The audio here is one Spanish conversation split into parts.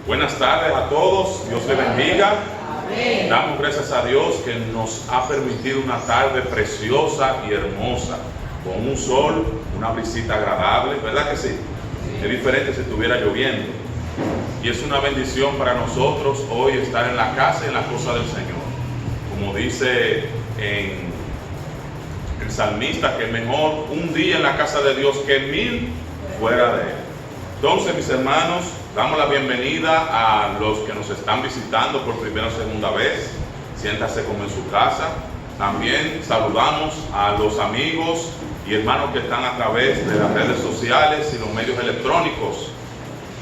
Buenas tardes a todos, Dios les bendiga. Amén. Damos gracias a Dios que nos ha permitido una tarde preciosa y hermosa, con un sol, una brisita agradable, ¿verdad que sí? Es diferente si estuviera lloviendo. Y es una bendición para nosotros hoy estar en la casa y en la cosa del Señor. Como dice en el salmista, que es mejor un día en la casa de Dios que 1000 fuera de él. Entonces, mis hermanos, damos la bienvenida a los que nos están visitando por primera o segunda vez. Siéntase como en su casa. También saludamos a los amigos y hermanos que están a través de las redes sociales y los medios electrónicos.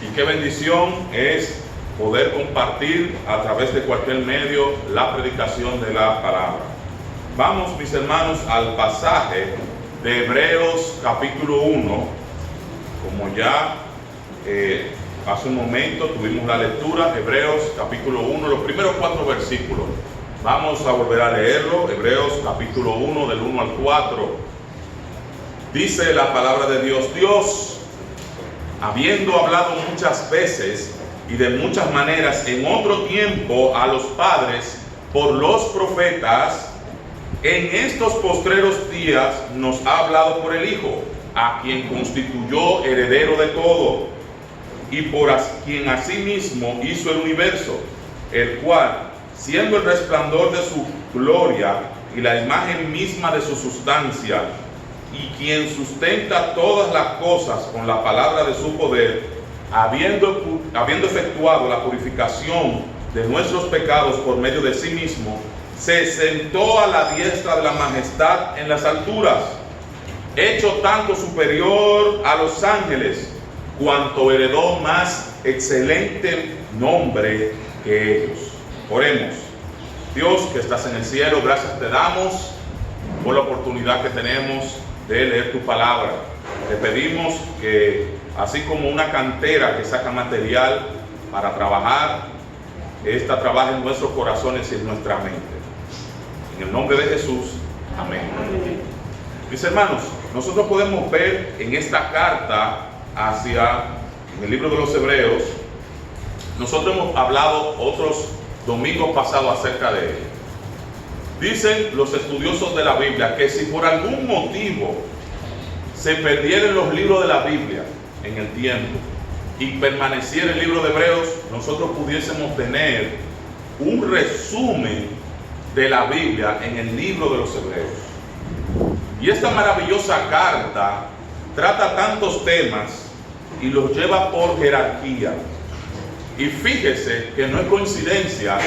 Y qué bendición es poder compartir a través de cualquier medio la predicación de la palabra. Vamos, mis hermanos, al pasaje de Hebreos capítulo 1. Como ya hace un momento tuvimos la lectura, Hebreos capítulo 1, los primeros 4 versículos. Vamos a volver a leerlo, Hebreos capítulo 1, del 1 al 4. Dice la palabra de Dios: Dios, habiendo hablado muchas veces y de muchas maneras en otro tiempo a los padres por los profetas, en estos postreros días nos ha hablado por el Hijo, a quien constituyó heredero de todo, y por quien asimismo hizo el universo, el cual, siendo el resplandor de su gloria y la imagen misma de su sustancia, y quien sustenta todas las cosas con la palabra de su poder, habiendo efectuado la purificación de nuestros pecados por medio de sí mismo, se sentó a la diestra de la majestad en las alturas, hecho tanto superior a los ángeles, cuanto heredó más excelente nombre que ellos. Oremos. Dios que estás en el cielo, gracias te damos por la oportunidad que tenemos de leer tu palabra. Te pedimos que, así como una cantera que saca material para trabajar, esta trabaje en nuestros corazones y en nuestra mente. En el nombre de Jesús, amén. Mis hermanos, nosotros podemos ver en esta carta en el libro de los Hebreos, nosotros hemos hablado otros domingos pasados acerca de él. Dicen los estudiosos de la Biblia que si por algún motivo se perdieran los libros de la Biblia en el tiempo y permaneciera el libro de Hebreos, nosotros pudiésemos tener un resumen de la Biblia en el libro de los Hebreos. Y esta maravillosa carta trata tantos temas y los lleva por jerarquía. Y fíjese que no es coincidencia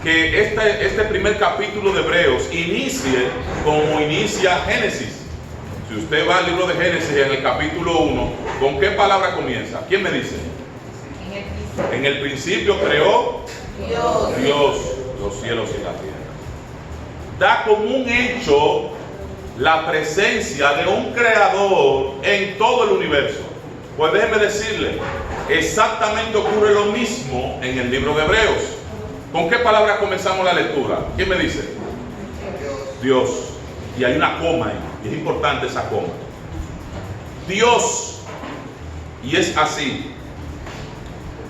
que este primer capítulo de Hebreos inicie como inicia Génesis. Si usted va al libro de Génesis en el capítulo 1, ¿con qué palabra comienza? ¿Quién me dice? En el principio creó Dios los cielos y la tierra. Da como un hecho la presencia de un creador en todo el universo. Pues déjeme decirle, exactamente ocurre lo mismo en el libro de Hebreos. ¿Con qué palabra comenzamos la lectura? ¿Quién me dice? Dios. Y hay una coma ahí, y es importante esa coma. Dios. Y es así.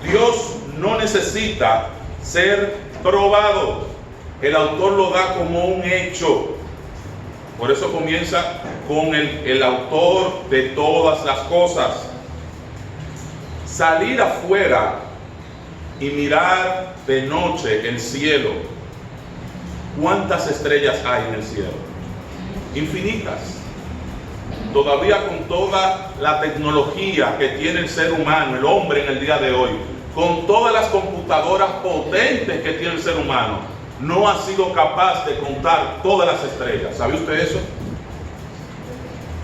Dios no necesita ser probado. El autor lo da como un hecho. Por eso comienza con el autor de todas las cosas. Salir afuera y mirar de noche el cielo. ¿Cuántas estrellas hay en el cielo? Infinitas. Todavía con toda la tecnología que tiene el ser humano, el hombre en el día de hoy, con todas las computadoras potentes que tiene el ser humano, no ha sido capaz de contar todas las estrellas. ¿Sabe usted eso?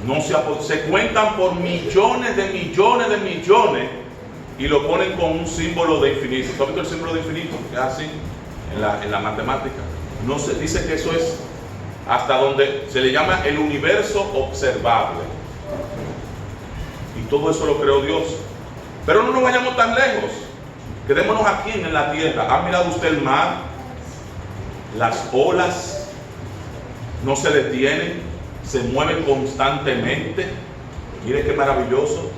No se cuentan por millones de millones de millones y lo ponen con un símbolo de infinito. ¿Tú has visto el símbolo de infinito? Que es así en la matemática. No se dice que eso es hasta donde se le llama el universo observable. Y todo eso lo creó Dios. Pero no nos vayamos tan lejos. Quedémonos aquí en la tierra. ¿Ha mirado usted el mar? Las olas no se detienen, se mueven constantemente. Mire qué maravilloso.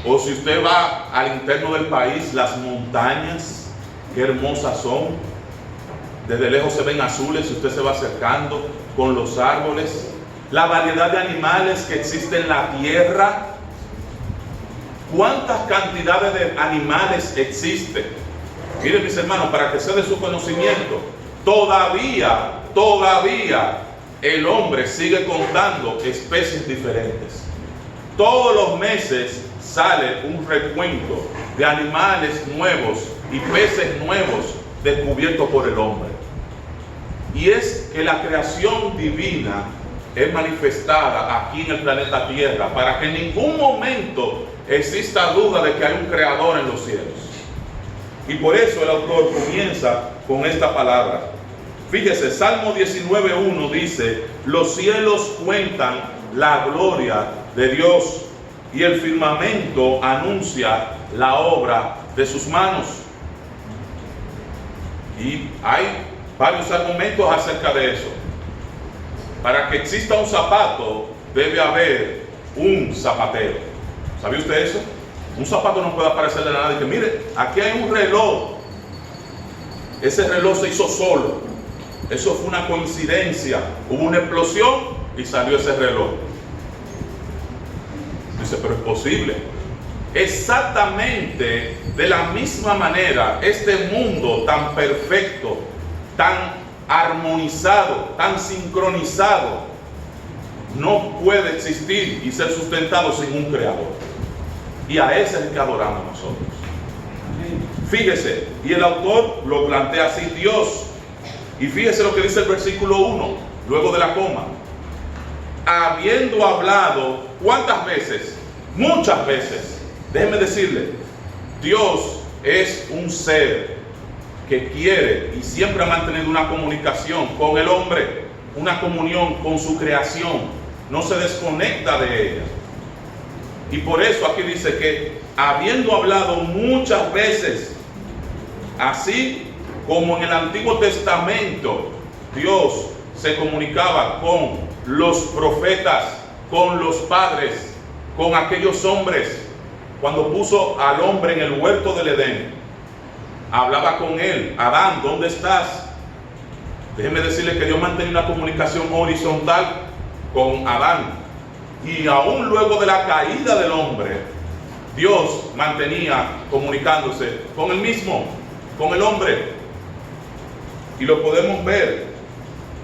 O si usted va al interno del país, las montañas, qué hermosas son. Desde lejos se ven azules si usted se va acercando con los árboles. La variedad de animales que existe en la tierra. ¿Cuántas cantidades de animales existen? Miren, mis hermanos, para que sea de su conocimiento, todavía el hombre sigue contando especies diferentes. Todos los meses sale un recuento de animales nuevos y peces nuevos descubiertos por el hombre. Y es que la creación divina es manifestada aquí en el planeta Tierra para que en ningún momento exista duda de que hay un creador en los cielos. Y por eso el autor comienza con esta palabra. Fíjese, Salmo 19:1 dice: los cielos cuentan la gloria de Dios y el firmamento anuncia la obra de sus manos. Y hay varios argumentos acerca de eso. Para que exista un zapato debe haber un zapatero. ¿Sabía usted eso? Un zapato no puede aparecer de la nada y que mire, aquí hay un reloj. Ese reloj se hizo solo. Eso fue una coincidencia. Hubo una explosión y salió ese reloj. Dice, pero es posible. Exactamente de la misma manera, este mundo tan perfecto, tan armonizado, tan sincronizado, no puede existir y ser sustentado sin un creador. Y a ese es el que adoramos nosotros. Fíjese, y el autor lo plantea así: Dios. Y fíjese lo que dice el versículo 1, luego de la coma. Habiendo hablado, ¿cuántas veces? Muchas veces. Déjeme decirle, Dios es un ser que quiere y siempre ha mantenido una comunicación con el hombre, una comunión con su creación, no se desconecta de ella. Y por eso aquí dice que habiendo hablado muchas veces, así como en el Antiguo Testamento Dios se comunicaba con los profetas, con los padres, con aquellos hombres, cuando puso al hombre en el huerto del Edén, hablaba con él: Adán, ¿dónde estás? Déjeme decirle que Dios mantenía una comunicación horizontal con Adán. Y aún luego de la caída del hombre, Dios mantenía comunicándose con él mismo, con el hombre. Y lo podemos ver,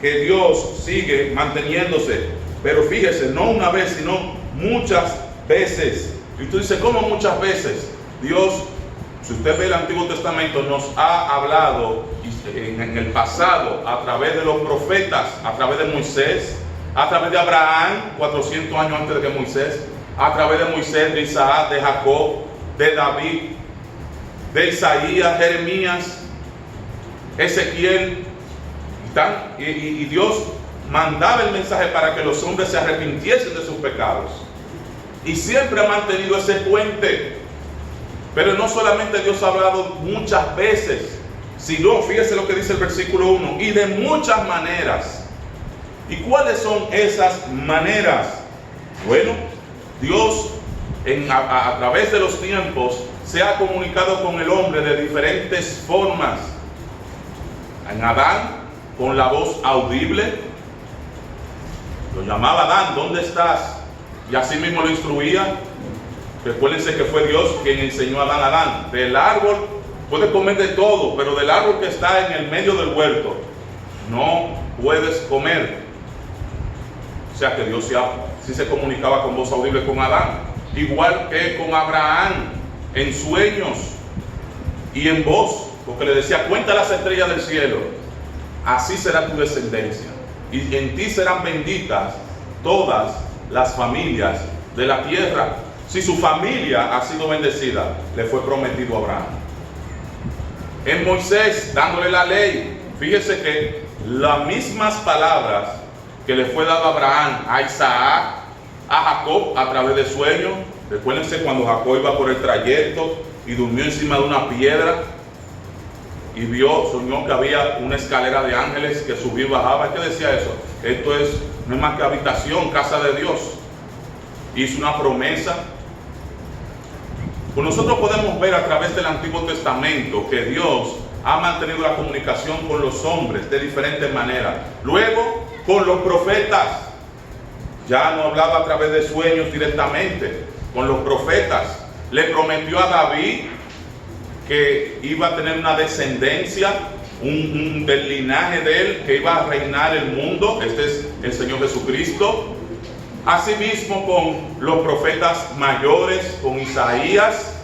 que Dios sigue manteniéndose. Pero fíjese, no una vez, sino muchas veces. Y tú dices, ¿cómo muchas veces? Dios, si usted ve el Antiguo Testamento, nos ha hablado en el pasado a través de los profetas, a través de Moisés, a través de Abraham, 400 años antes de que Moisés, a través de Moisés, de Isaac, de Jacob, de David, de Isaías, Jeremías, Ezequiel. Y Dios mandaba el mensaje para que los hombres se arrepintiesen de sus pecados. Y siempre ha mantenido ese puente. Pero no solamente Dios ha hablado muchas veces, sino, fíjese lo que dice el versículo 1, y de muchas maneras. ¿Y cuáles son esas maneras? Bueno, Dios a través de los tiempos se ha comunicado con el hombre de diferentes formas. En Adán, con la voz audible, lo llamaba: Adán, ¿dónde estás? Y así mismo lo instruía. Recuérdense que fue Dios quien enseñó a Adán: del árbol puedes comer de todo, pero del árbol que está en el medio del huerto no puedes comer. O sea que Dios sí se comunicaba con voz audible con Adán, igual que con Abraham, en sueños y en voz, porque le decía: cuenta las estrellas del cielo, así será tu descendencia, y en ti serán benditas todas las familias de la tierra. Si su familia ha sido bendecida, le fue prometido a Abraham. En Moisés, dándole la ley, fíjese que las mismas palabras que le fue dado a Abraham, a Isaac, a Jacob a través de sueños. Recuérdense cuando Jacob iba por el trayecto y durmió encima de una piedra y soñó que había una escalera de ángeles que subía y bajaba. ¿Qué decía eso? Esto no es más que habitación, casa de Dios. Hizo una promesa. Pues nosotros podemos ver a través del Antiguo Testamento que Dios ha mantenido la comunicación con los hombres de diferentes maneras. Luego, con los profetas, ya no hablaba a través de sueños directamente, con los profetas. Le prometió a David que iba a tener una descendencia, del linaje de él, que iba a reinar el mundo. Este es el Señor Jesucristo. Asimismo con los profetas mayores, con Isaías,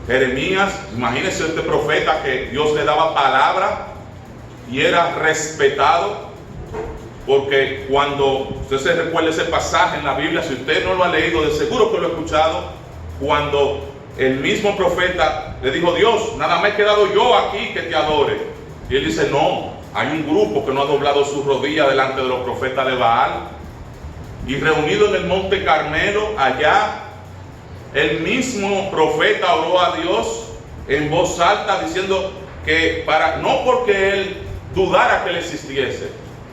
Jeremías. Imagínense este profeta que Dios le daba palabra y era respetado, porque cuando usted se recuerda ese pasaje en la Biblia, si usted no lo ha leído, de seguro que lo ha escuchado, cuando el mismo profeta le dijo: Dios, nada me he quedado yo aquí que te adore. Y él dice: no, hay un grupo que no ha doblado sus rodillas delante de los profetas de Baal. Y reunido en el monte Carmelo, allá, el mismo profeta oró a Dios en voz alta, diciendo que no porque él dudara que él existiese,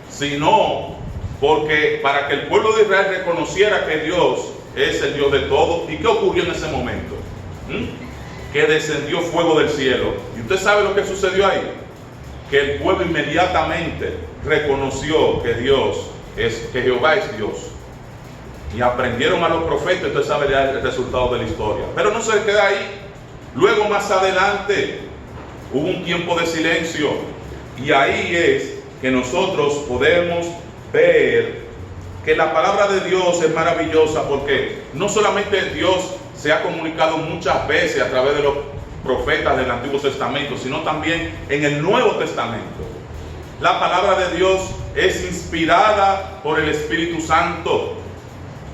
sino porque para que el pueblo de Israel reconociera que Dios es el Dios de todo. ¿Y qué ocurrió en ese momento? Que descendió fuego del cielo. ¿Y usted sabe lo que sucedió ahí? Que el pueblo inmediatamente reconoció que que Jehová es Dios. Y aprendieron a los profetas. Usted sabe ya el resultado de la historia. Pero no se queda ahí. Luego, más adelante, hubo un tiempo de silencio. Y ahí es que nosotros podemos ver que la palabra de Dios es maravillosa, porque no solamente Dios se ha comunicado muchas veces a través de los profetas del Antiguo Testamento, sino también en el Nuevo Testamento. La palabra de Dios es inspirada por el Espíritu Santo.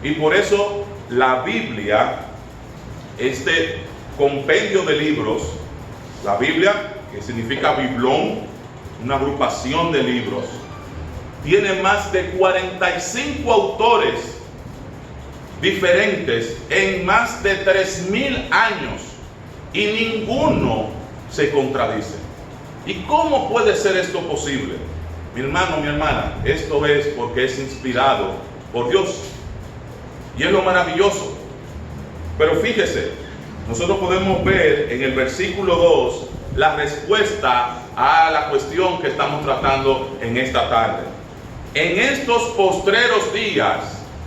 Y por eso la Biblia, este compendio de libros, la Biblia, que significa biblón, una agrupación de libros, tiene más de 45 autores diferentes en más de 3,000 años, y ninguno se contradice. ¿Y cómo puede ser esto posible? Mi hermano, mi hermana, esto es porque es inspirado por Dios. Y es lo maravilloso. Pero fíjese, nosotros podemos ver en el versículo 2 la respuesta a la cuestión que estamos tratando en esta tarde. En estos postreros días,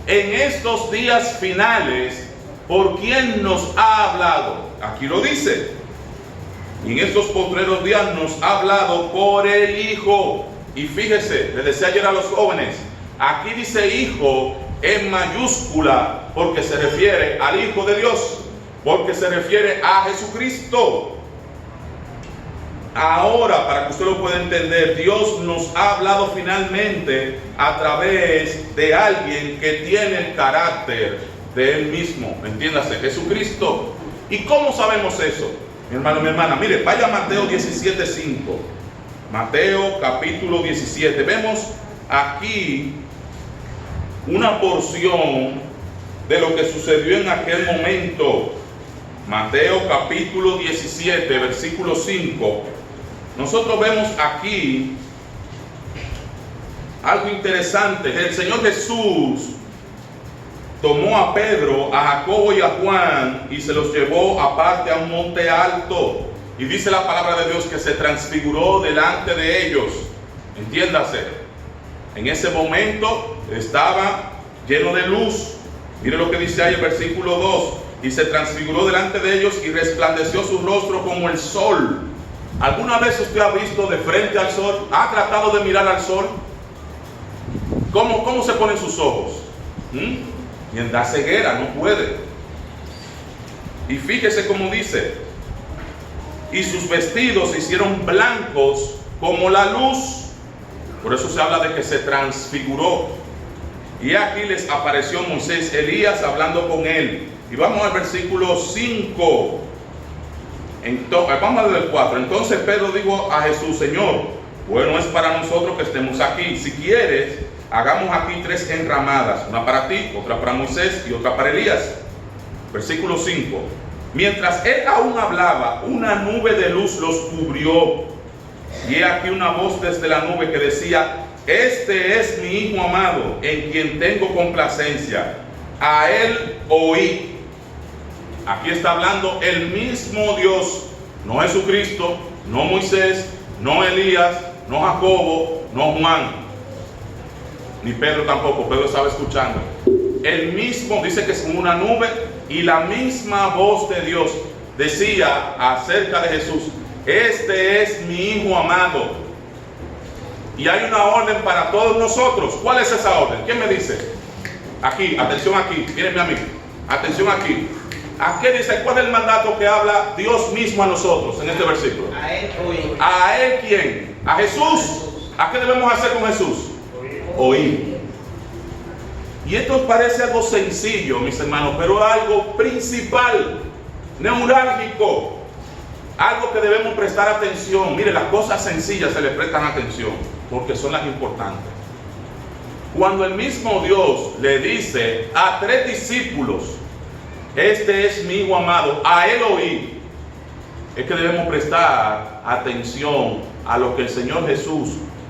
en estos días finales, ¿por quién nos ha hablado? Aquí lo dice. Y en estos postreros días nos ha hablado por el Hijo. Y fíjese, les decía ayer a los jóvenes, aquí dice Hijo en mayúscula, porque se refiere al Hijo de Dios, porque se refiere a Jesucristo. Ahora, para que usted lo pueda entender, Dios nos ha hablado finalmente a través de alguien que tiene el carácter de Él mismo, entiéndase, Jesucristo. ¿Y cómo sabemos eso? Mi hermano, mi hermana, mire, vaya a Mateo 17:5. Mateo capítulo 17. Vemos aquí una porción de lo que sucedió en aquel momento. Mateo capítulo 17, versículo 5. Nosotros vemos aquí algo interesante. El Señor Jesús tomó a Pedro, a Jacobo y a Juan y se los llevó aparte a un monte alto. Y dice la palabra de Dios que se transfiguró delante de ellos. Entiéndase. En ese momento estaba lleno de luz. Mire lo que dice ahí el versículo 2. Y se transfiguró delante de ellos y resplandeció su rostro como el sol. ¿Alguna vez usted ha visto de frente al sol? ¿Ha tratado de mirar al sol? ¿Cómo se ponen sus ojos? Y en la ceguera no puede. Y fíjese cómo dice: y sus vestidos se hicieron blancos como la luz. Por eso se habla de que se transfiguró. Y aquí les apareció Moisés, Elías hablando con él. Y vamos al versículo 5. Vamos al 4. Entonces Pedro dijo a Jesús: Señor, bueno es para nosotros que estemos aquí. Si quieres, hagamos aquí 3 enramadas, una para ti, otra para Moisés y otra para Elías. Versículo 5. Mientras él aún hablaba, una nube de luz los cubrió. Y he aquí una voz desde la nube que decía: Este es mi Hijo amado, en quien tengo complacencia. A él oí. Aquí está hablando el mismo Dios, no Jesucristo, no Moisés, no Elías, no Jacobo, no Juan, ni Pedro tampoco. Pedro estaba escuchando. El mismo, dice que es como una nube, y la misma voz de Dios decía acerca de Jesús: este es mi Hijo amado. Y hay una orden para todos nosotros. ¿Cuál es esa orden? ¿Quién me dice? Aquí, atención aquí, mírenme a mí, atención aquí. ¿A qué dice? ¿Cuál es el mandato que habla Dios mismo a nosotros en este versículo? A Él oír. ¿A Él quién? ¿A Jesús? ¿A qué debemos hacer con Jesús? Oír. Y esto parece algo sencillo, mis hermanos, pero algo principal, neurálgico, algo que debemos prestar atención. Mire, las cosas sencillas se le prestan atención porque son las importantes. Cuando el mismo Dios le dice a 3 discípulos: este es mi Hijo amado, a Él oí, es que debemos prestar atención a lo que el Señor Jesús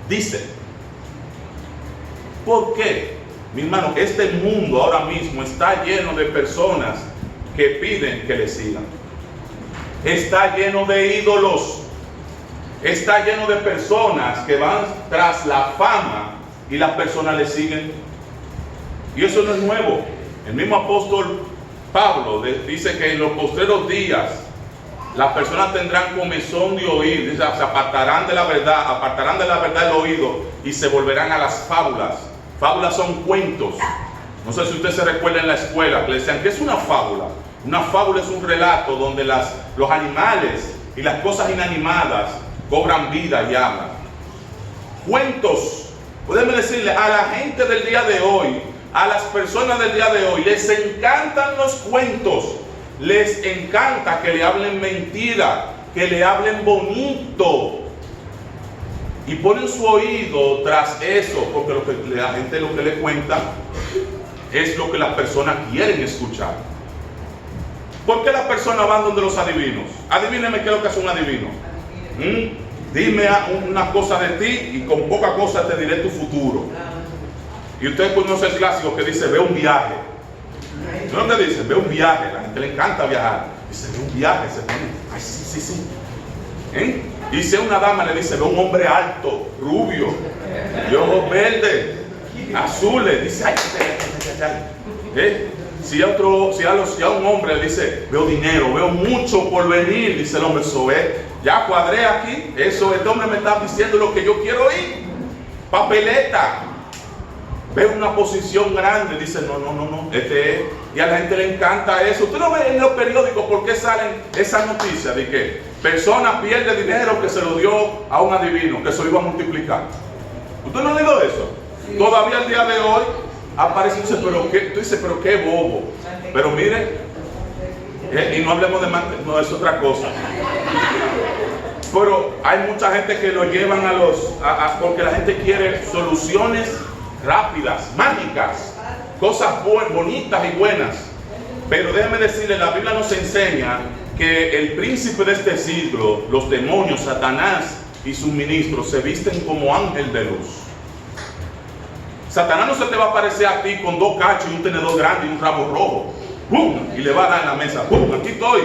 dice. ¿Por qué? Mi hermano, este mundo ahora mismo está lleno de personas que piden que le sigan. Está lleno de ídolos. Está lleno de personas que van tras la fama y las personas le siguen. Y eso no es nuevo. El mismo apóstol Pablo dice que en los postreros días las personas tendrán comezón de oír, dice, se apartarán de la verdad el oído y se volverán a las fábulas. Fábulas son cuentos. No sé si usted se recuerda en la escuela que le decían: ¿qué es una fábula? Una fábula es un relato donde los animales y las cosas inanimadas cobran vida y hablan. Cuentos. Podemos decirle a la gente del día de hoy, a las personas del día de hoy, les encantan los cuentos, les encanta que le hablen mentira, que le hablen bonito, y ponen su oído tras eso, porque la gente lo que le cuenta es lo que las personas quieren escuchar. ¿Por qué las personas van donde los adivinos? Adivíneme qué es lo que hace un adivino. Dime una cosa de ti y con poca cosa te diré tu futuro. Y usted conoce el clásico que dice: ve un viaje. ¿No es lo que dice? Ve un viaje. A la gente le encanta viajar. Dice: ve un viaje. Se pone: ay, sí. Y si a una dama le dice: ve un hombre alto, rubio, de ojos verdes, azules, dice: ay. Si a un hombre le dice: veo dinero, veo mucho por venir, dice el hombre: eso es, ya cuadré aquí, eso, este hombre me está diciendo lo que yo quiero oír. Papeleta. Ve una posición grande, dice: no, este es. Y a la gente le encanta eso. Usted no ve en los periódicos por qué salen esas noticias de que persona pierde dinero que se lo dio a un adivino, que se lo iba a multiplicar. ¿Usted no ha leído eso? Sí. Todavía al día de hoy aparece y dice: pero qué bobo. Pero mire, y no hablemos de no, es otra cosa. Pero hay mucha gente que lo llevan porque la gente quiere soluciones rápidas, mágicas, cosas bonitas y buenas. Pero déjeme decirle, la Biblia nos enseña que el príncipe de este siglo, los demonios, Satanás y sus ministros, se visten como ángel de luz. Satanás no se te va a aparecer a ti con 2 cachos y un tenedor grande y un rabo rojo. ¡Pum! Y le va a dar en la mesa. ¡Pum! Aquí estoy.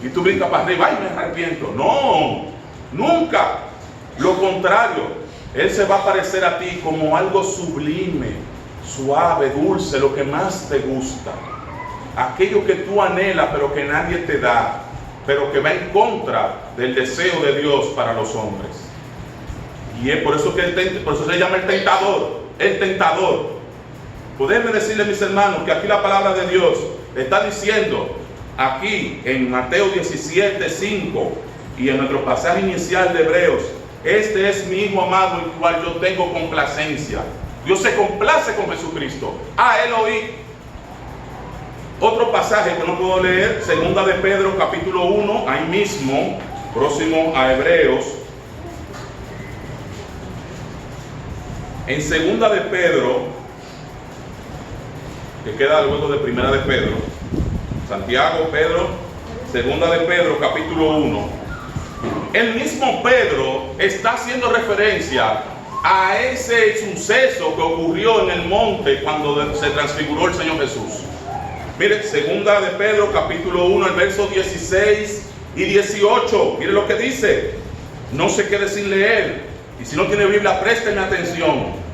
Y tú brincas para arriba. ¡Ay, me arrepiento! No, nunca. Lo contrario. Él se va a aparecer a ti como algo sublime, suave, dulce, lo que más te gusta. Aquello que tú anhelas pero que nadie te da, pero que va en contra del deseo de Dios para los hombres. Y es por eso se llama el tentador. El tentador. Podemos decirle, mis hermanos, que aquí la palabra de Dios está diciendo, aquí en Mateo 17:5 y en nuestro pasaje inicial de Hebreos: este es mi Hijo amado, el cual yo tengo complacencia. Dios se complace con Jesucristo. A Él oí. Otro pasaje que no puedo leer, 2 de Pedro capítulo 1, ahí mismo, próximo a Hebreos. En 2 de Pedro, que queda luego de 1 de Pedro, Santiago, Pedro, 2 de Pedro capítulo 1. El mismo Pedro está haciendo referencia a ese suceso que ocurrió en el monte cuando se transfiguró el Señor Jesús. Mire, segunda de Pedro, capítulo 1, el verso 16 y 18. Mire lo que dice. No se quede sin leer. Y si no tiene Biblia, presten atención.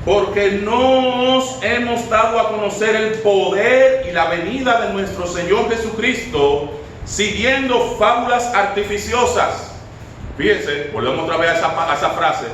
Porque no os hemos dado a conocer el poder y la venida de nuestro Señor Jesucristo siguiendo fábulas artificiosas. Fíjense, volvemos otra vez a esa frase.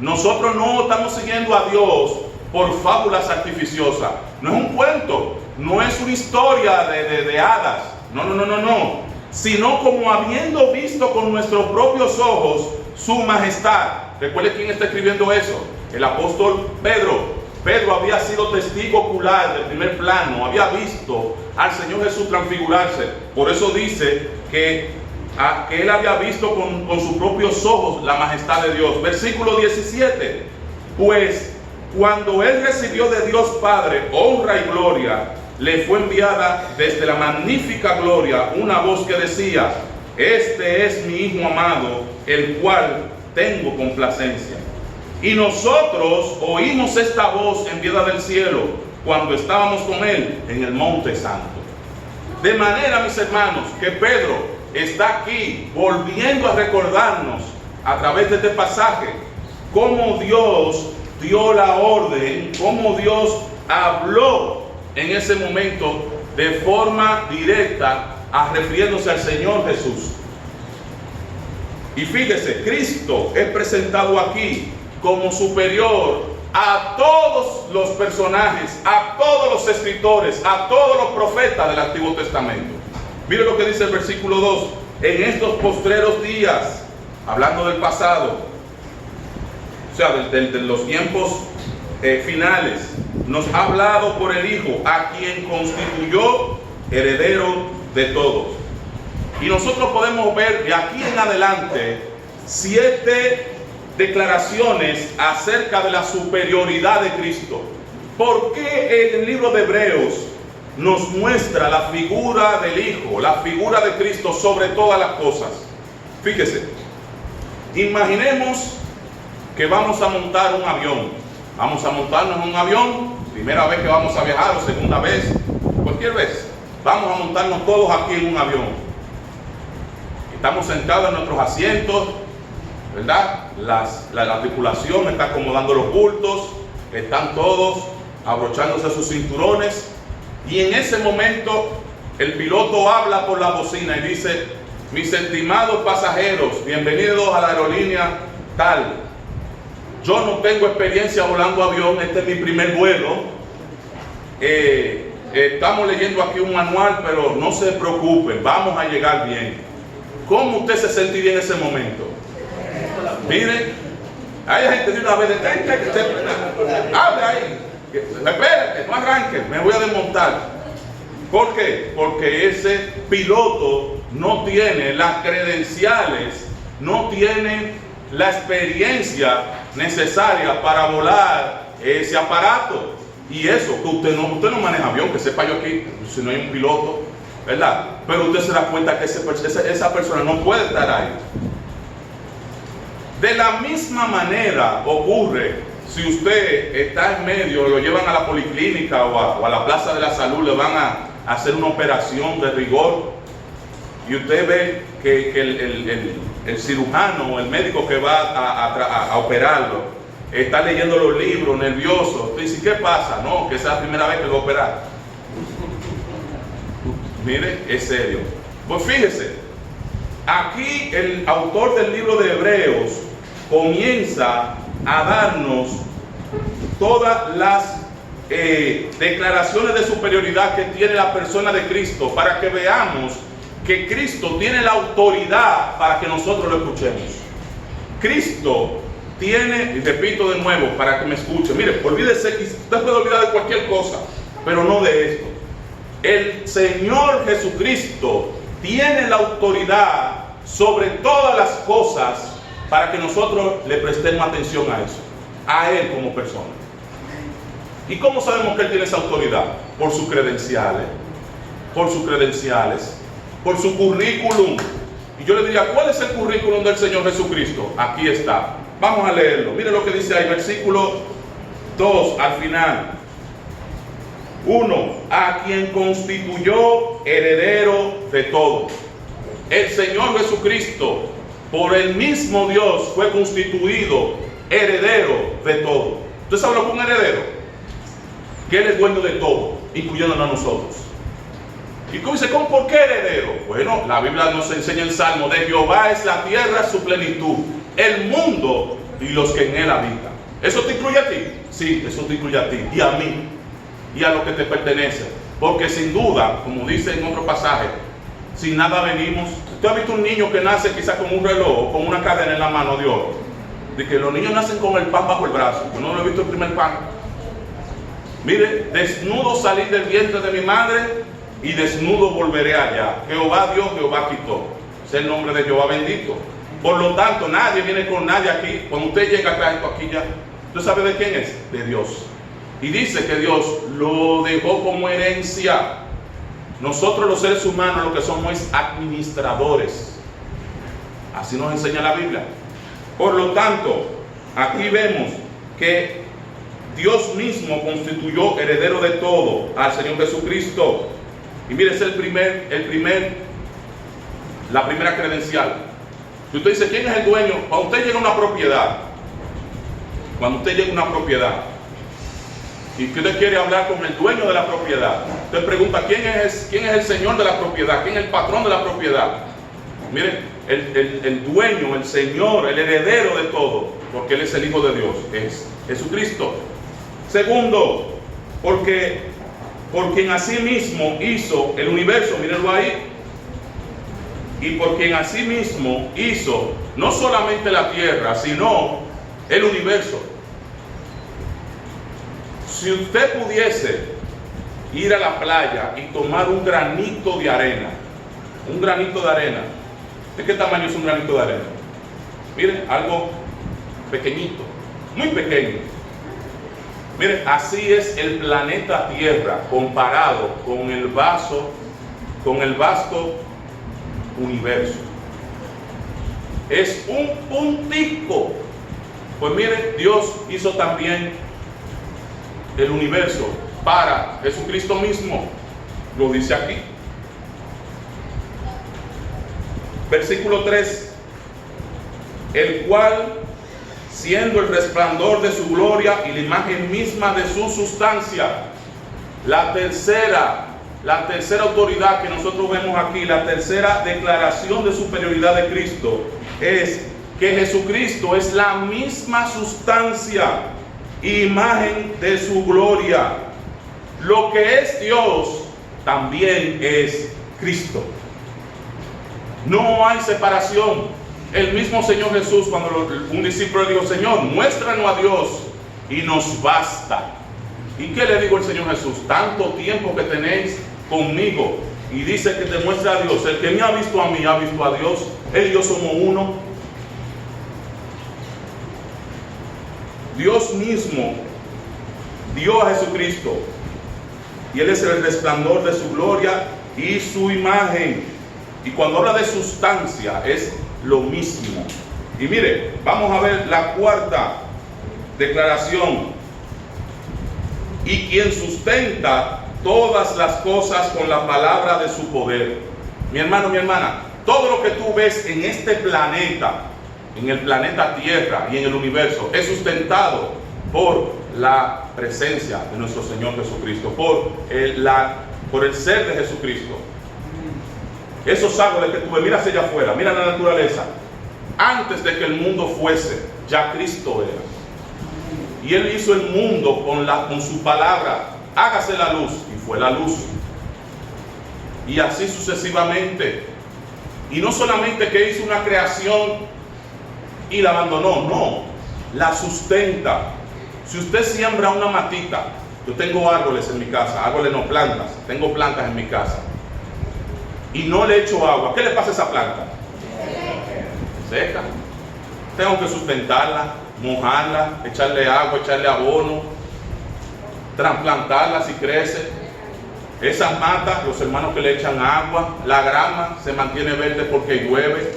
Nosotros no estamos siguiendo a Dios por fábulas artificiosas. No es un cuento, no es una historia de hadas. No. Sino como habiendo visto con nuestros propios ojos su majestad. Recuerde quién está escribiendo eso. El apóstol Pedro. Pedro había sido testigo ocular del primer plano, había visto al Señor Jesús transfigurarse. Por eso dice que él había visto con sus propios ojos la majestad de Dios. Versículo 17. Pues cuando él recibió de Dios Padre honra y gloria, le fue enviada desde la magnífica gloria una voz que decía: este es mi Hijo amado, el cual tengo complacencia. Y nosotros oímos esta voz enviada del cielo cuando estábamos con él en el Monte Santo. De manera, mis hermanos, que Pedro está aquí volviendo a recordarnos a través de este pasaje cómo Dios dio la orden, cómo Dios habló en ese momento de forma directa, refiriéndose al Señor Jesús. Y fíjese, Cristo es presentado aquí como superior a todos los personajes, a todos los escritores, a todos los profetas del Antiguo Testamento. Mire lo que dice el versículo 2. En estos postreros días, hablando del pasado, o sea, de los tiempos finales, nos ha hablado por el Hijo, a quien constituyó heredero de todos. Y nosotros podemos ver de aquí en adelante 7 declaraciones acerca de la superioridad de Cristo. ¿Por qué el libro de Hebreos nos muestra la figura del Hijo, la figura de Cristo sobre todas las cosas? Fíjese, imaginemos que vamos a montar un avión. Vamos a montarnos en un avión, primera vez que vamos a viajar o segunda vez, cualquier vez. Vamos a montarnos todos aquí en un avión. Estamos sentados en nuestros asientos, ¿verdad? La tripulación está acomodando los bultos, están todos abrochándose sus cinturones, y en ese momento el piloto habla por la bocina y dice: mis estimados pasajeros, bienvenidos a la aerolínea tal. Yo no tengo experiencia volando avión, este es mi primer vuelo. Estamos leyendo aquí un manual, pero no se preocupen, vamos a llegar bien. ¿Cómo usted se sentiría en ese momento? Miren, hay gente de una vez de hable ahí, espérate, no arranque, me voy a desmontar. ¿Por qué? Porque ese piloto no tiene las credenciales, no tiene la experiencia necesaria para volar ese aparato. Y eso, que usted no maneja avión, que sepa yo aquí, si no hay un piloto, ¿verdad? Pero usted se da cuenta que esa persona no puede estar ahí. De la misma manera ocurre si usted está en medio, lo llevan a la policlínica o a la plaza de la salud, le van a hacer una operación de rigor, y usted ve que el cirujano o el médico que va a operarlo está leyendo los libros, nervioso. Usted dice: ¿qué pasa? No, que esa es la primera vez que lo va a operar. Mire, es serio. Pues fíjese, aquí el autor del libro de Hebreos comienza a darnos todas las declaraciones de superioridad que tiene la persona de Cristo, para que veamos que Cristo tiene la autoridad para que nosotros lo escuchemos. Cristo tiene, y repito de nuevo para que me escuche, mire, olvídese, usted puede olvidar de cualquier cosa, pero no de esto. El Señor Jesucristo tiene la autoridad sobre todas las cosas para que nosotros le prestemos atención a eso, a Él como persona. ¿Y cómo sabemos que Él tiene esa autoridad? Por sus credenciales, por su currículum. Y yo le diría: ¿cuál es el currículum del Señor Jesucristo? Aquí está. Vamos a leerlo. Mire lo que dice ahí, versículo 2 al final. 1. A quien constituyó heredero de todo. El Señor Jesucristo, por el mismo Dios, fue constituido heredero de todo. ¿Usted sabe lo que es un heredero? Que Él es dueño de todo, incluyéndonos a nosotros. ¿Y cómo dice? ¿Por qué heredero? Bueno, la Biblia nos enseña en Salmo: de Jehová es la tierra, su plenitud, el mundo y los que en él habitan. ¿Eso te incluye a ti? Sí, eso te incluye a ti y a mí y a lo que te pertenece. Porque sin duda, como dice en otro pasaje, sin nada venimos. ¿Usted ha visto un niño que nace quizás con un reloj o con una cadena en la mano de oro? De que los niños nacen con el pan bajo el brazo. Yo no lo he visto el primer pan. Mire, desnudo salí del vientre de mi madre y desnudo volveré allá. Jehová dio, Jehová quitó. Es el nombre de Jehová bendito. Por lo tanto, nadie viene con nadie aquí. Cuando usted llega acá, esto aquí ya, ¿usted sabe de quién es? De Dios. Y dice que Dios lo dejó como herencia. Nosotros los seres humanos lo que somos es administradores. Así nos enseña la Biblia. Por lo tanto, aquí vemos que Dios mismo constituyó heredero de todo al Señor Jesucristo. Y mire, es la primera credencial. Si usted dice, ¿quién es el dueño? Cuando usted llega a una propiedad, y que usted quiere hablar con el dueño de la propiedad, usted pregunta, ¿quién es el señor de la propiedad? ¿Quién es el patrón de la propiedad? Mire, el dueño, el señor, el heredero de todo, porque Él es el Hijo de Dios, es Jesucristo. Segundo, por quien asimismo hizo el universo, mírenlo ahí, y por quien asimismo hizo no solamente la tierra, sino el universo. Si usted pudiese ir a la playa y tomar un granito de arena, ¿de qué tamaño es un granito de arena? Miren, algo pequeñito, muy pequeño. Miren, así es el planeta Tierra comparado con el vasto universo. Es un puntico. Pues miren, Dios hizo también el universo para Jesucristo mismo. Lo dice aquí. Versículo 3. El cual, siendo el resplandor de su gloria y la imagen misma de su sustancia, la tercera autoridad que nosotros vemos aquí, la tercera declaración de superioridad de Cristo, es que Jesucristo es la misma sustancia, imagen de su gloria. Lo que es Dios también es Cristo. No hay separación. El mismo Señor Jesús, cuando un discípulo le dijo, Señor, muéstranos a Dios y nos basta. ¿Y qué le dijo el Señor Jesús? Tanto tiempo que tenéis conmigo y dice que te muestra a Dios. El que me ha visto a mí ha visto a Dios. Él y yo somos uno. Dios mismo dio a Jesucristo y Él es el resplandor de su gloria y su imagen. Y cuando habla de sustancia es lo mismo. Y mire, vamos a ver la cuarta declaración. Y quien sustenta todas las cosas con la palabra de su poder. Mi hermano, mi hermana, todo lo que tú ves en este planeta, en el planeta Tierra y en el universo, es sustentado por la presencia de nuestro Señor Jesucristo, por el ser de Jesucristo. Esos árboles que tú ves, mira hacia allá afuera, mira la naturaleza. Antes de que el mundo fuese, ya Cristo era. Y Él hizo el mundo con su palabra. Hágase la luz, y fue la luz. Y así sucesivamente. Y no solamente que hizo una creación y la abandonó, no, la sustenta. Si usted siembra una matita, yo tengo árboles en mi casa, árboles no, plantas, tengo plantas en mi casa, y no le echo agua, ¿qué le pasa a esa planta? Seca. Tengo que sustentarla, mojarla, echarle agua, echarle abono, trasplantarla si crece. Esas matas, los hermanos que le echan agua, la grama se mantiene verde porque llueve.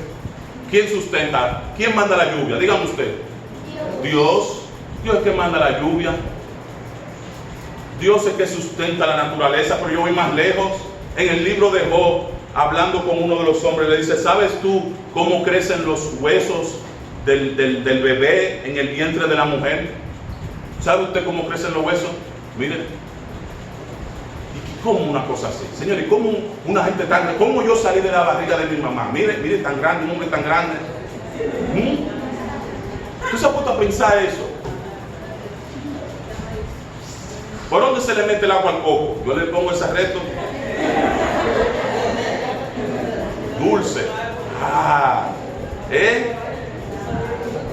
¿Quién sustenta? ¿Quién manda la lluvia? Dígame usted. Dios. Dios es que manda la lluvia. Dios es que sustenta la naturaleza, pero yo voy más lejos. En el libro de Job, hablando con uno de los hombres, le dice, ¿sabes tú cómo crecen los huesos del bebé en el vientre de la mujer? ¿Sabe usted cómo crecen los huesos? Miren, ¿y cómo una cosa así? Señores, ¿cómo una gente tan grande? ¿Cómo yo salí de la barriga de mi mamá? Mire, tan grande, un hombre tan grande. ¿Tú se ha puesto a pensar eso? ¿Por dónde se le mete el agua al coco? Yo le pongo ese reto. Dulce.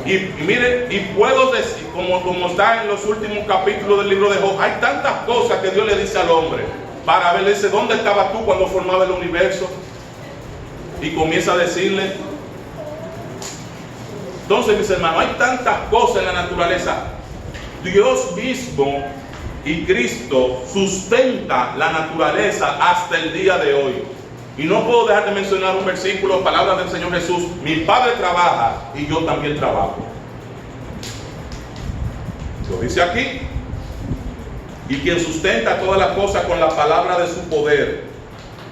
Y mire, y puedo decir, como está en los últimos capítulos del libro de Job, hay tantas cosas que Dios le dice al hombre, para ver, dice, ¿dónde estabas tú cuando formaba el universo? Y comienza a decirle. Entonces, mis hermanos, hay tantas cosas en la naturaleza. Dios mismo y Cristo sustenta la naturaleza hasta el día de hoy. Y no puedo dejar de mencionar un versículo, palabras del Señor Jesús: mi Padre trabaja y yo también trabajo. Lo dice aquí. Y quien sustenta todas las cosas con la palabra de su poder.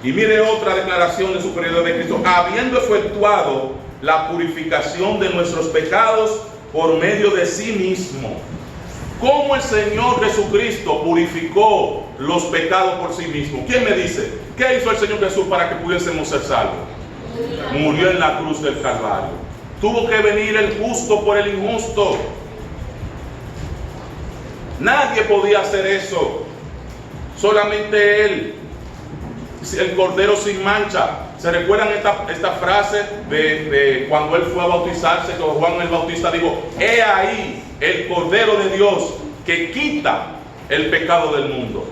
Y mire otra declaración de superioridad de Cristo: habiendo efectuado la purificación de nuestros pecados por medio de sí mismo. ¿Cómo el Señor Jesucristo purificó los pecados por sí mismo? ¿Quién me dice? ¿Qué hizo el Señor Jesús para que pudiésemos ser salvos? Murió en la cruz del Calvario. Tuvo que venir el justo por el injusto. Nadie podía hacer eso. Solamente Él. El Cordero sin mancha. ¿Se recuerdan esta frase de cuando Él fue a bautizarse? Que Juan el Bautista dijo: he ahí el Cordero de Dios que quita el pecado del mundo.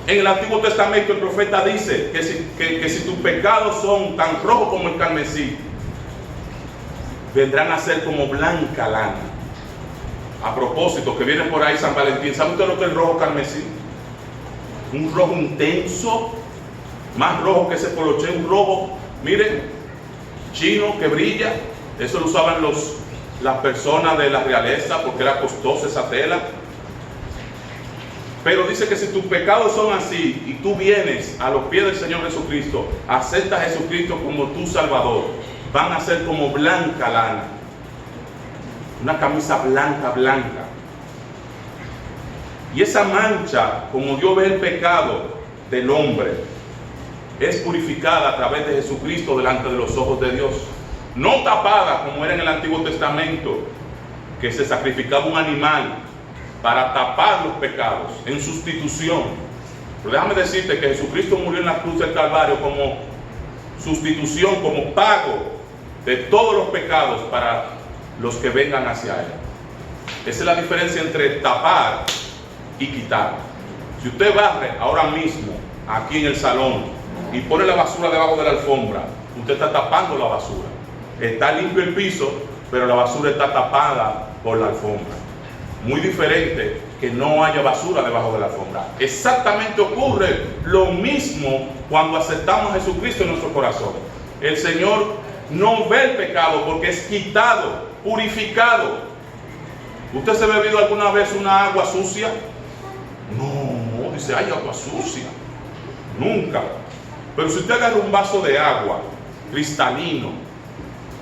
En el Antiguo Testamento el profeta dice que si tus pecados son tan rojos como el carmesí, vendrán a ser como blanca lana. A propósito, que viene por ahí San Valentín, ¿sabe usted lo que es el rojo carmesí? Un rojo intenso, más rojo que ese poloché, un rojo, miren, chino que brilla. Eso lo usaban las personas de la realeza porque era costosa esa tela. Pero dice que si tus pecados son así y tú vienes a los pies del Señor Jesucristo, aceptas a Jesucristo como tu Salvador, van a ser como blanca lana, una camisa blanca. Y esa mancha, como Dios ve el pecado del hombre, es purificada a través de Jesucristo delante de los ojos de Dios. No tapada como era en el Antiguo Testamento, que se sacrificaba un animal para tapar los pecados, en sustitución. Pero déjame decirte que Jesucristo murió en la cruz del Calvario como sustitución, como pago de todos los pecados para los que vengan hacia Él. Esa es la diferencia entre tapar y quitar. Si usted barre ahora mismo aquí en el salón y pone la basura debajo de la alfombra, usted está tapando la basura. Está limpio el piso, pero la basura está tapada por la alfombra. Muy diferente que no haya basura debajo de la alfombra. Exactamente ocurre lo mismo cuando aceptamos a Jesucristo en nuestro corazón. El Señor no ve el pecado porque es quitado, purificado. ¿Usted se ha bebido alguna vez una agua sucia? No, dice, hay agua sucia. Nunca. Pero si usted agarra un vaso de agua cristalino,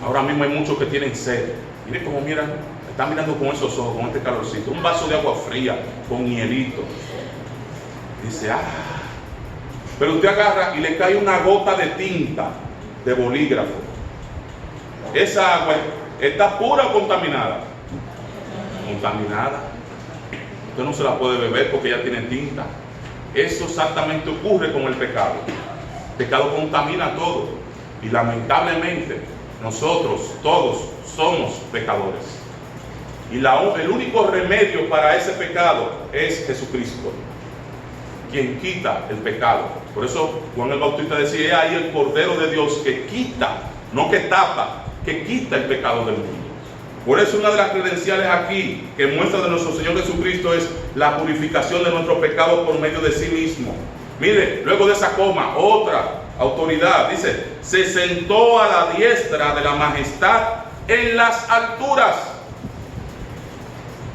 ahora mismo hay muchos que tienen sed. Mire cómo miran, están mirando con esos ojos, con este calorcito. Un vaso de agua fría con hielito. Dice, pero usted agarra y le cae una gota de tinta de bolígrafo. Esa agua está pura o contaminada. Contaminada. Usted no se la puede beber porque ya tiene tinta. Eso exactamente ocurre con el pecado. El pecado contamina todo. Y lamentablemente nosotros todos somos pecadores. Y el único remedio para ese pecado es Jesucristo, quien quita el pecado. Por eso Juan el Bautista decía: ahí el Cordero de Dios que quita, no que tapa, que quita el pecado del mundo. Por eso una de las credenciales aquí que muestra de nuestro Señor Jesucristo es la purificación de nuestro pecado por medio de sí mismo. Mire, luego de esa coma, otra autoridad, dice, se sentó a la diestra de la majestad en las alturas.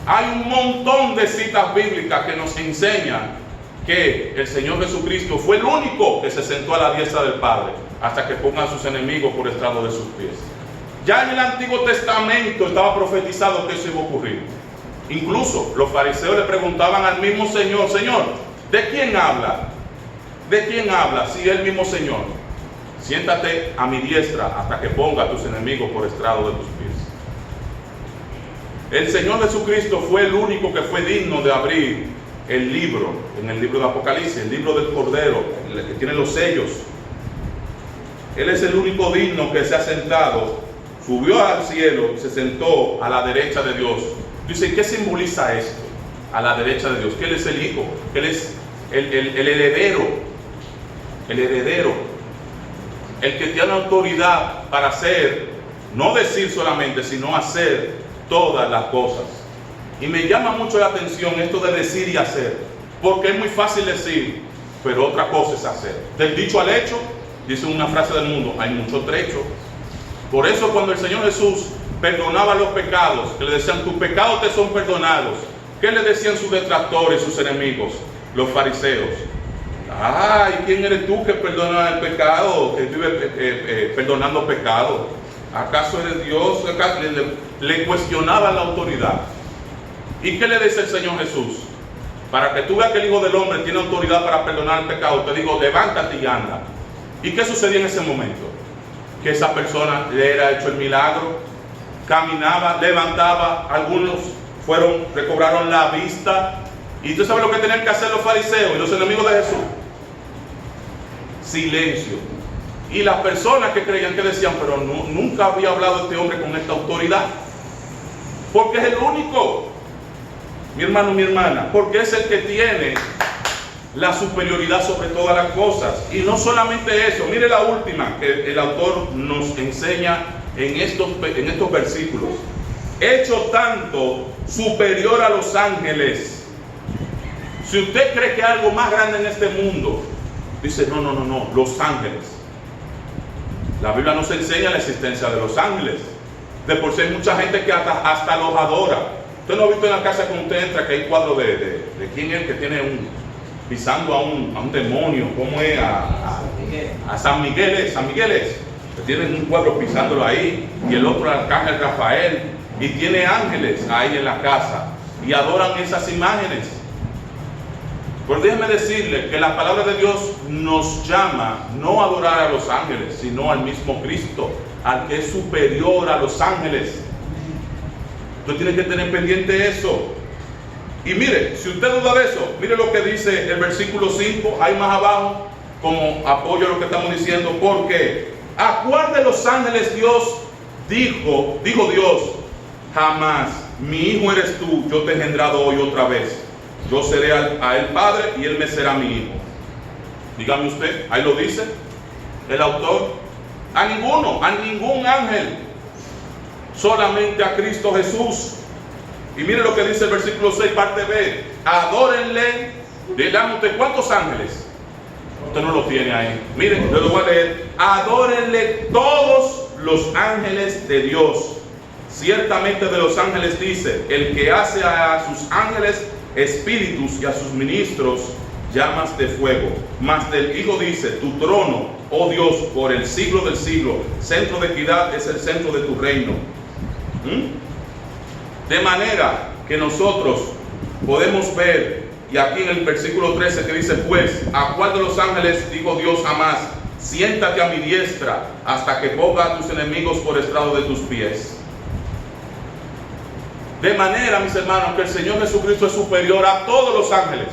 Hay un montón de citas bíblicas que nos enseñan que el Señor Jesucristo fue el único que se sentó a la diestra del Padre hasta que ponga a sus enemigos por estrado de sus pies. Ya en el Antiguo Testamento estaba profetizado que eso iba a ocurrir. Incluso los fariseos le preguntaban al mismo Señor: Señor, ¿de quién habla? ¿De quién habla? Si es el mismo Señor. Siéntate a mi diestra hasta que ponga a tus enemigos por estrado de tus pies. El Señor Jesucristo fue el único que fue digno de abrir el libro, en el libro de Apocalipsis, el libro del Cordero, el que tiene los sellos. Él es el único digno que se ha sentado, subió al cielo, se sentó a la derecha de Dios. Dice, ¿qué simboliza esto? A la derecha de Dios, que Él es el Hijo, que Él es el heredero, el que tiene autoridad para hacer, no decir solamente, sino hacer todas las cosas. Y me llama mucho la atención esto de decir y hacer, porque es muy fácil decir, pero otra cosa es hacer. Del dicho al hecho, dice una frase del mundo, hay mucho trecho. Por eso cuando el Señor Jesús perdonaba los pecados, que le decían, tus pecados te son perdonados, ¿qué le decían sus detractores, sus enemigos? Los fariseos. Ay, ¿quién eres tú que perdona el pecado, que vive perdonando pecados? ¿Acaso eres Dios? Le cuestionaban la autoridad. ¿Y qué le dice el Señor Jesús? Para que tú veas que el Hijo del Hombre tiene autoridad para perdonar el pecado, te digo, levántate y anda. ¿Y qué sucedía en ese momento? Que esa persona le era hecho el milagro, caminaba, levantaba, algunos recobraron la vista. ¿Y tú sabes lo que tenían que hacer los fariseos y los enemigos de Jesús? Silencio. Y las personas que creían, que decían, pero nunca había hablado este hombre con esta autoridad, porque es el único, mi hermano, mi hermana, porque es el que tiene la superioridad sobre todas las cosas. Y no solamente eso, mire la última que el autor nos enseña en estos versículos: hecho tanto superior a los ángeles. Si usted cree que hay algo más grande en este mundo, dice, no, los ángeles. La Biblia nos enseña la existencia de los ángeles. De por sí hay mucha gente que hasta los adora. Usted no ha visto en la casa que usted entra que hay cuadros de quién es el que tiene pisando a un demonio, ¿cómo es? A San Miguel, que tienen un cuadro pisándolo ahí, y el otro al arcángel Rafael, y tiene ángeles ahí en la casa, y adoran esas imágenes. Pues déjeme decirle que la palabra de Dios nos llama no a adorar a los ángeles, sino al mismo Cristo, al que es superior a los ángeles. Usted tiene que tener pendiente eso. Y mire, si usted duda de eso, mire lo que dice el versículo 5, ahí más abajo, como apoyo a lo que estamos diciendo. Porque ¿a cuál de los ángeles Dios dijo Dios, jamás, mi hijo eres tú, yo te he engendrado hoy otra vez? Yo seré a él padre y él me será mi hijo. Dígame usted, ahí lo dice el autor. A ningún ángel, solamente a Cristo Jesús. Y mire lo que dice el versículo 6, parte B: adórenle. Dígame usted, ¿cuántos ángeles? Usted no lo tiene ahí. Miren, yo lo voy a leer. Adórenle todos los ángeles de Dios. Ciertamente de los ángeles dice, el que hace a sus ángeles espíritus y a sus ministros llamas de fuego. Mas del Hijo dice, tu trono, oh Dios, por el siglo del siglo, centro de equidad es el centro de tu reino. De manera que nosotros podemos ver, y aquí en el versículo 13 que dice, pues, ¿a cuál de los ángeles dijo Dios jamás, siéntate a mi diestra hasta que ponga a tus enemigos por estrado de tus pies? De manera, mis hermanos, que el Señor Jesucristo es superior a todos los ángeles.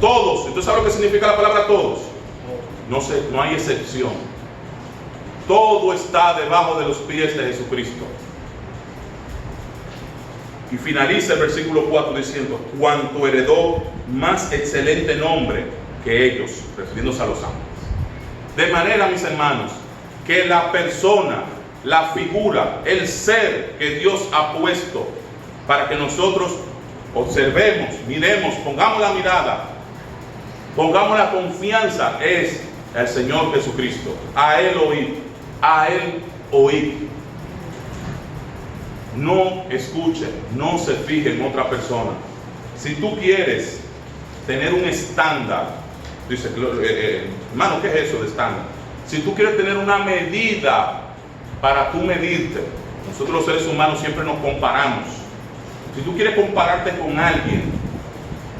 Todos. ¿Usted sabe lo que significa la palabra todos? No hay excepción. Todo está debajo de los pies de Jesucristo. Y finaliza el versículo 4 diciendo, cuanto heredó más excelente nombre que ellos, refiriéndose a los ángeles. De manera, mis hermanos, que la persona, la figura, el ser que Dios ha puesto para que nosotros observemos, miremos, pongamos la mirada, pongamos la confianza, es el Señor Jesucristo. A Él oíd, a Él oíd. no escuche, no se fije en otra persona. Si tú quieres tener un estándar, dice, hermano, ¿qué es eso de estándar? Si tú quieres tener una medida para tú medirte, nosotros los seres humanos siempre nos comparamos. Si tú quieres compararte con alguien,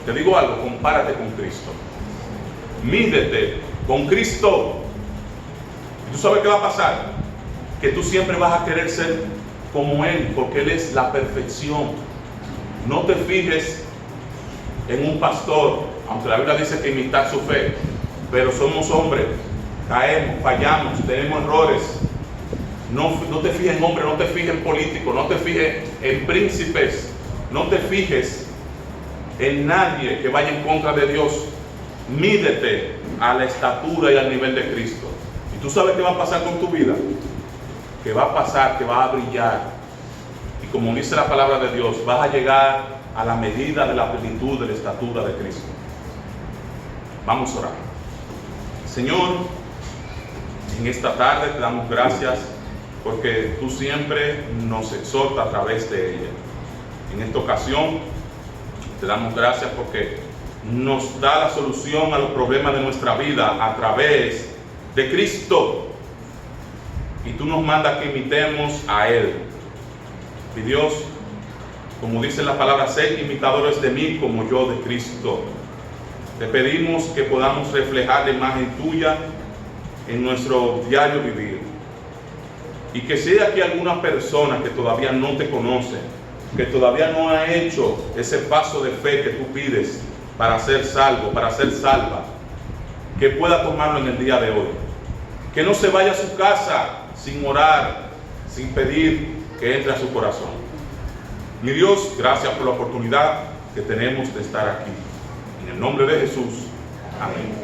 te digo algo, compárate con Cristo. Mídete con Cristo. ¿Y tú sabes qué va a pasar? Que tú siempre vas a querer ser como Él, porque Él es la perfección. No te fijes en un pastor, aunque la Biblia dice que imitar su fe, pero somos hombres, caemos, fallamos, tenemos errores. No te fijes en hombres, no te fijes en políticos, no te fijes en príncipes, no te fijes en nadie que vaya en contra de Dios. Mídete a la estatura y al nivel de Cristo. ¿Y tú sabes qué va a pasar con tu vida? Que va a pasar, que va a brillar. Y como dice la palabra de Dios, vas a llegar a la medida de la plenitud de la estatura de Cristo. Vamos a orar. Señor, en esta tarde te damos gracias porque tú siempre nos exhortas a través de ella. En esta ocasión te damos gracias porque nos da la solución a los problemas de nuestra vida a través de Cristo. Y tú nos mandas que imitemos a Él. Y Dios, como dice la palabra, sed imitadores de mí como yo de Cristo. Te pedimos que podamos reflejar la imagen tuya en nuestro diario vivir. Y que si hay aquí alguna persona que todavía no te conoce, que todavía no ha hecho ese paso de fe que tú pides para ser salvo, para ser salva, que pueda tomarlo en el día de hoy. Que no se vaya a su casa sin orar, sin pedir que entre a su corazón. Mi Dios, gracias por la oportunidad que tenemos de estar aquí. En el nombre de Jesús. Amén.